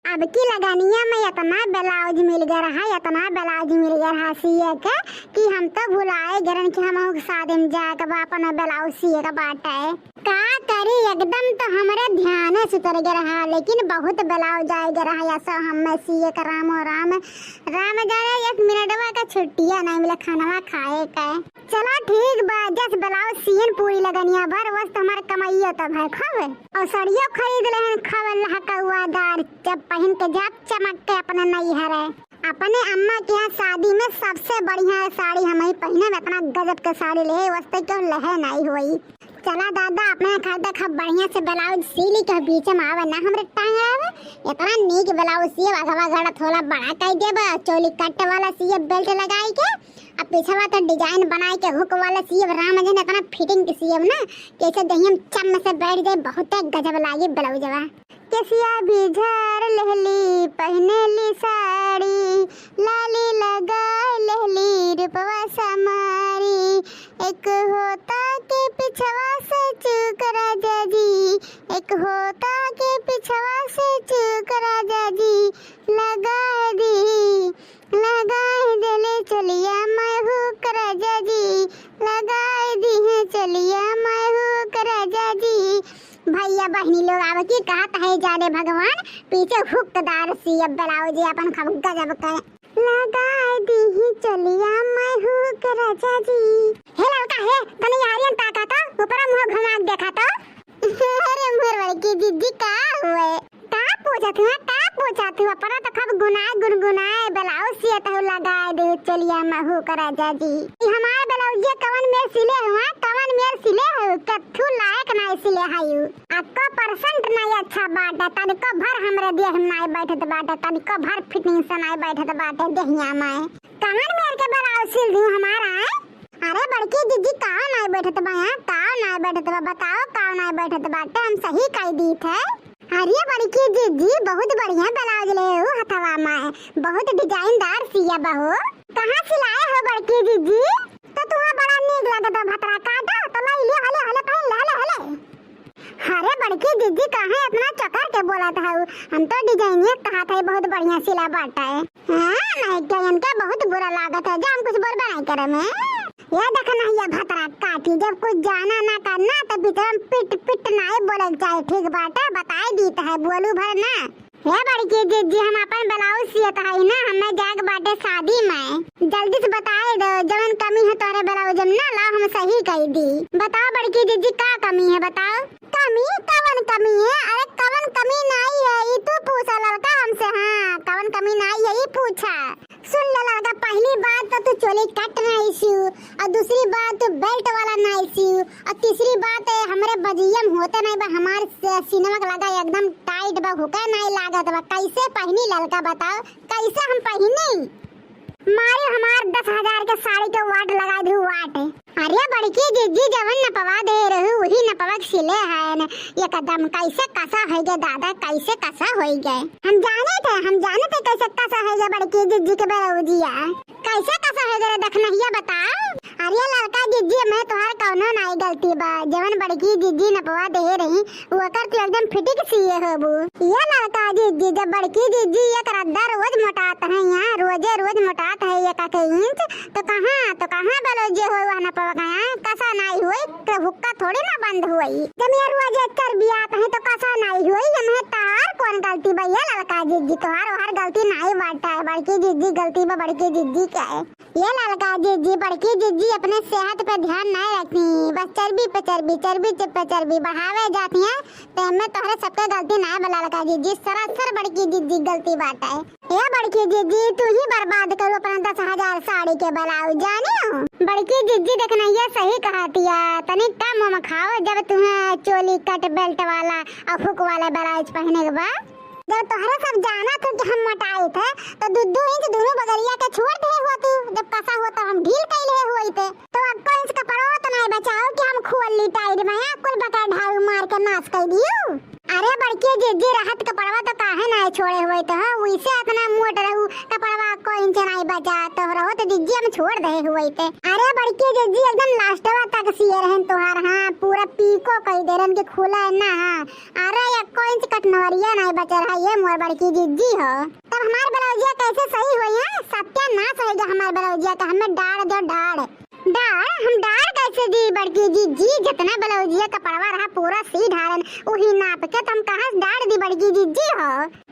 अब की लगानिया में इतना ब्लाउज मिल गया रहा, इतना ब्लाउज मिल गया रहा सिए के कि हम तो भुलाए गरन कि हम शादी में जाके अपन ब्लाउज सिए का बाटा है। का करी एकदम तो हमारे ध्यान से उतर गया रहा, लेकिन बहुत ब्लाउज आए गया रहा ऐसा हम सिए का राम राम जाने 1 मिनटवा का छुट्टिया नहीं मिला खाना खाए का। चलो ठीक बा, जस ब्लाउज सियन पूरी लगनिया भर वस्त हमारे कमाइयो तब है खावे और सड़ियो खरीद ले खावे लहकावादार, जब पहन के जब चमक के अपने नहीं हरे। अपने अम्मा के यहाँ शादी में सबसे बढ़िया साड़ी हम ही पहने, इतना गजब के साड़ी ले वस्ते क्यों लहे नहीं हुई। चला दादा अपने घर देखा बढ़िया से ब्लाउज सीली के बीच में आवे ना हमरे टांग आवे, इतना नीक ब्लाउज सिए वगवा गड़ा थोड़ा बड़ा कर देबा, चोली कट वाला सिए बेल्ट लगाई के अब पीछे तो डिजाइन बनाए के हुक वाला सिए राम जन इतना फिटिंग के सिए ना कैसे दहियम चम से बैठ जाए, बहुत गजब लागे ब्लाउजवा। केसिया भी झार लहली पहने ली साड़ी, लाली लगा लहली रूपवा समारी, एक होता के पिछवा से चूक राजा जी, एक होता के पिछवा से चूक राजा जी, लगा दिले चलिया मैं हुक राजा जी, लगा दी है चलिया मैं हुक राजा जी। भैया बहनी लोग आवे की कहत है जाने भगवान पीछे हुकदार सिए ब्लाउज अपन खब गजब के लगा दी ही चलिया मैं हुक राजा जी। हे लड़का हे तने यारियन ताका का ऊपर मुंह घुमा के देखा तो अरे मोर की दीदी का हुए का पूछा तू अपना तो खब गुनगुनाए ब्लाउज सिए तो लगा दे चलिया मैं हुक राजा जी। हमारे ब्लाउज कवन में सिले हुआ, कवन में सिले हो कथु लायक नहीं सिले हायु, आपका परसेंट नहीं अच्छा बाटे, तनिको भर हमरे देह में नहीं बैठत बाटे, तनिको भर फिटिंग से नहीं बैठत बाटे देहिया में। कवन में के ब्लाउज सिल दूं हमारा है? अरे बड़की दीदी का नहीं बैठत बा, का नहीं बैठत बा, बताओ का नहीं बैठत बाटे, हम सही कह दी थे। अरे बड़की दीदी बहुत बढ़िया ब्लाउज ले हो हथवा में, बहुत डिजाइनदार सिया बहू, कहाँ सिलाए हो बड़की दीदी? तो तुम्हें बड़ा नीक लगता भतरा काटा तो लाई ले हले हले पहन हले। अरे बड़की दीदी कहाँ इतना चकर के बोला था, हम तो डिजाइनिया कहा था बहुत बढ़िया सिला बाटा है। हाँ नहीं क्या इनका बहुत बुरा लागत है, जो हम कुछ बोल नहीं करे मैं ये देखना ये भतरा काटी, जब कुछ जाना ना करना तो भीतर पिट नहीं बोले जाए, ठीक बात है बताई दी है बोलू भर ना। हे बड़की दीदी हम अपन ब्लाउज सियत है ना, हमें जाग बाटे शादी में, जल्दी से बताए दो जवन कमी है तोरे ब्लाउज में ना ला हम सही कह दी। बताओ बड़की दीदी का कमी है बताओ? कवन कमी है? अरे कवन कमी नहीं है ये तू पूछा लड़का हमसे, हाँ कवन कमी नहीं है ये पूछा। सुन ले लड़का, पहली बात तो तू चोली कट नहीं सियो, और दूसरी बात तू बेल्ट वाला नहीं सियो, और तीसरी बात हमारे बजियम होते नहीं बा, हमारे सिनेमा लगा एकदम टाइट बा, हुका नहीं लागत बा, कैसे पहनी लड़का बताओ कैसे हम पहनी? मारे हमार 10,000 के साड़ी के वाट लगा दू वाट। अरे बड़की दीदी जवन नपवा दे रही वही नपवा सिले है न, ये कदम कैसे कसा है गे दादा, कैसे कसा हो गए? हम जाने थे कैसे कसा है गे बड़की दीदी के ब्लाउजिया, कैसे कसा है गे देखना बताओ। अरे लड़का दीदी मैं तुम्हारे कौनो नहीं गलती बा, जवन बड़की दीदी नपवा दे रही वो कर तो एकदम फिटिंग सिए होबू। ये लड़का दीदी जब बड़की दीदी एक रद्दा रोज मोटात है यहाँ, रोज मोटात है एक इंच, तो कहाँ ब्लाउज हो नपवा गया कसा नहीं हुई तो हुक्का थोड़ी ना बंद हुई, जब ये रोज चर्बी आत है तो कसा नहीं हुई, ये तार कौन गलती बा? ये लड़का दीदी तोहार हर गलती नहीं बांटा है, बड़की दीदी गलती बा, बड़की दीदी क्या है? ये लड़का दीदी बड़की दीदी अपने सेहत पे ध्यान नहीं रखती, बस चर्बी पे चर्बी बढ़ावे जाती है, तो हमें तोहरे सबके गलती नहीं बा लड़का दीदी, सरासर बड़की दीदी गलती बात है। ये बड़की दीदी तू ही बर्बाद करो अपना 10,000 साड़ी के ब्लाउज जानी हो। बड़की दीदी देखना ये सही कहती है, तनिक कम में खाओ जब तुम्हें चोली कट बेल्ट वाला और हुक वाला ब्लाउज पहने के बाद। जब तोहरा सब जाना था कि हम मोटाए थे तो 2 इंच दोनों बगलिया के छोड़ दे हो तू, जब कसा होता हम ढील कैले हुई थे, तो अब को इंच कपड़ो तो नहीं बचाओ कि हम खोल ली टाइट में कुल बका ढाल मार के नाश कर दियो। अरे बड़की जीजी रहत कपड़वा तो काहे ना छोड़े हुए तो वैसे इतना मोट रहू कपड़वा को इंच नहीं बचा तो रहो तो जीजी हम छोड़ दे हुए थे। अरे बड़की जीजी एकदम लास्टवा तक सिए रहन तोहार हां पूरा पीको कई देरन के खुला है ना हां। अरे एक को इंच कटनवरिया नहीं बचा रहा ये मोर बड़की जीजी हो। तब हमार ब्लाउजिया कैसे सही हुई है सत्यानाश हो गया हमार ब्लाउजिया का। हमें डाड़ दो डाड़ हम डाल कैसे दी बड़की जीजी जितना ब्लाउजिया कपड़वा रहा पूरा सी ढारन वही नाप के तुम कहां डाल दी बड़की जीजी हो।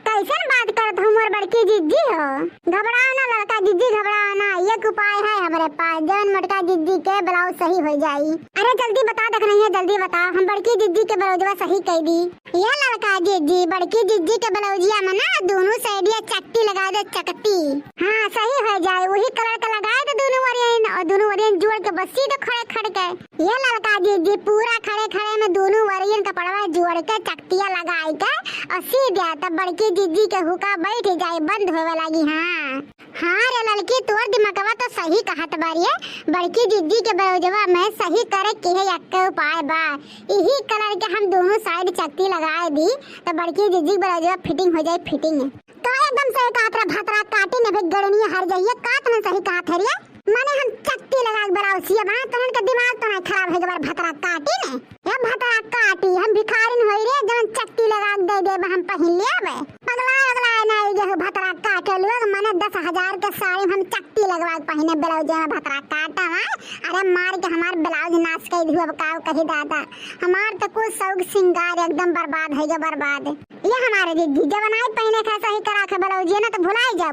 कैसे बात करत हो मोर बड़की जीजी हो। घबराओ ना लड़का जीजी घबराओ ना एक उपाय है हमारे पास जौन मोटका जीजी के ब्लाउज सही हो जाई। अरे जल्दी बता देख नहीं है जल्दी बताओ हम बड़की जीजी के ब्लाउजवा सही कर दी। ये लड़का जीजी बड़की जीजी के ब्लाउजिया में ना दोनों साइडिया चकती लगा दे चकती हाँ सही हो जाए वही कलर का लगाए तो दोनों वरियन और दोनों वरियन जोड़ के बस सीधे खड़े खड़ के ये लड़का जीजी पूरा खड़े खड़े में दोनों वरियन कपड़वा जोड़ के चकतिया लगाई के और सीधे तब बड़की जीजी के हुक्का बैठ जाए बंद होवे लगी। हाँ रे लड़की तोर दिमागवा तो सही कहत बारिये बड़की जीजी के ब्लाउजवा में सही करे के है एक उपाय बा यही कलर के हम दोनों साइड चकती लगाए दी तो बड़की जीजी ब्लाउजवा फिटिंग हो जाए फिटिंग तो एकदम सही कहत रे भतरा काटी ने भी गड़नी हर जाइए काट में सही कहत है माने हम चकती लगा के ब्लाउजिया बना तोहन के दिमाग तो नहीं खराब है बार भतरा काटी ने ये भतरा काटी हम भिखारिन होई रे जवन चकती लगा के दे दे हम पहन लेबे पगला नहीं जे भतरा काटे लोग माने 10,000 के साड़ी हम चकती लगवा के पहने ब्लाउज में भतरा काटा अरे मार के हमार ब्लाउज नाश कर दियो का कही दादा हमार तो कुछ शौक सिंगार एकदम बर्बाद है बर्बाद। ये हमारे दीदी जब बनाए पहने का सही करा के ब्लाउज ना तो भुलाई जा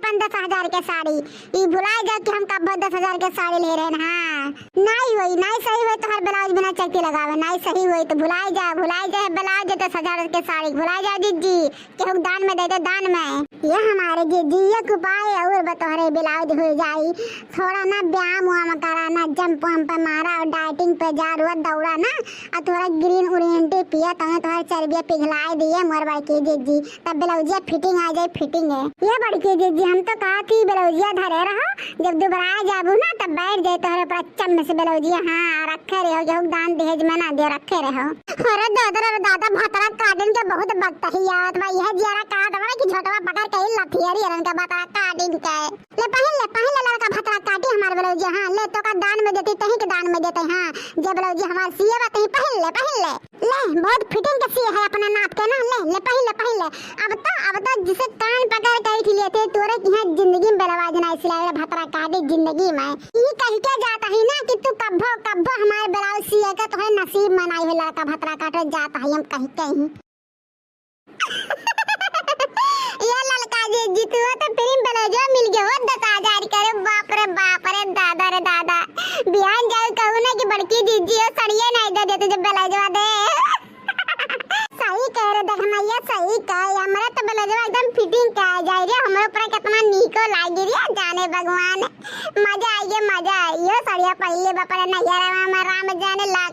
5-10,000 के साड़ी ये भुलाई जा कि हम कब 10,000 के साड़ी ले रहे हैं। हाँ नहीं सही हुई तो हर ब्लाउज बिना चकती लगावे नहीं सही हुई तो भुलाई जा ब्लाउज 10,000 के साड़ी भुलाई जा दीदी के हम दान में दे दे दान में। ये हमारे दीदी एक उपाय और बतौरे ब्लाउज हो जाई थोड़ा ना व्यायाम वाम कराना जंप वम पे मारा और डाइटिंग पे जा रोज दौड़ा ना और थोड़ा ग्रीन ओरिएंटे पिया तो थोड़ा चर्बिया पिघलाए दिए मोर बड़की दीदी तब ब्लाउजिया फिटिंग आ जाए फिटिंग है। ये बड़की दीदी हम तो कहा थी ब्लाउजिया धरे रहो जब दोबारा जाबू ना तब बैठ जाए तो पर चम से ब्लाउजिया हाँ रखे रहो जो दान दहेज में ना दे रखे रहो। अरे दादा भतरा काटन के बहुत वक्त ही याद भाई यह जरा काट बड़ा कि छोटवा पकड़ के लथियरी रन का भतरा काटिन के ले पहन ले लड़का भतरा काटी हमार ब्लाउजिया हाँ ले तो का दान में देती तही के दान में देते हाँ जे ब्लाउजिया हमार सिए बा तही पहन ले बहुत फिटिंग के सिए है अपना नाप के ना ले पहन ले अब तो जिसे कान पकड़ के उठ लेते तोरे की जिंदगी में बर्बाद ना इसलिए भतरा काटी जिंदगी में ये कह के जाता है ना कि तू कब्बो हमारे ब्लाउज सिए का तो नसीब मनाई है लड़का भतरा काटे जाता है हम कहीं ये लड़का जी तू तो प्रेम ब्लाउज मिल गया हो 10,000 करे बाप रे दादा बिहान जाओ कहू ना कि बड़की दीदी हो सड़िए नहीं दे देते जब ब्लाउजवा दे सही कह रहे देखना ये सही कह हमरा तो ब्लाउजवा एकदम फिटिंग का आ जाए रे हमरे ऊपर कितना नीको लागी रे जाने भगवान मजा आइए सड़िया पहले बाप रे नैया राम जाने ला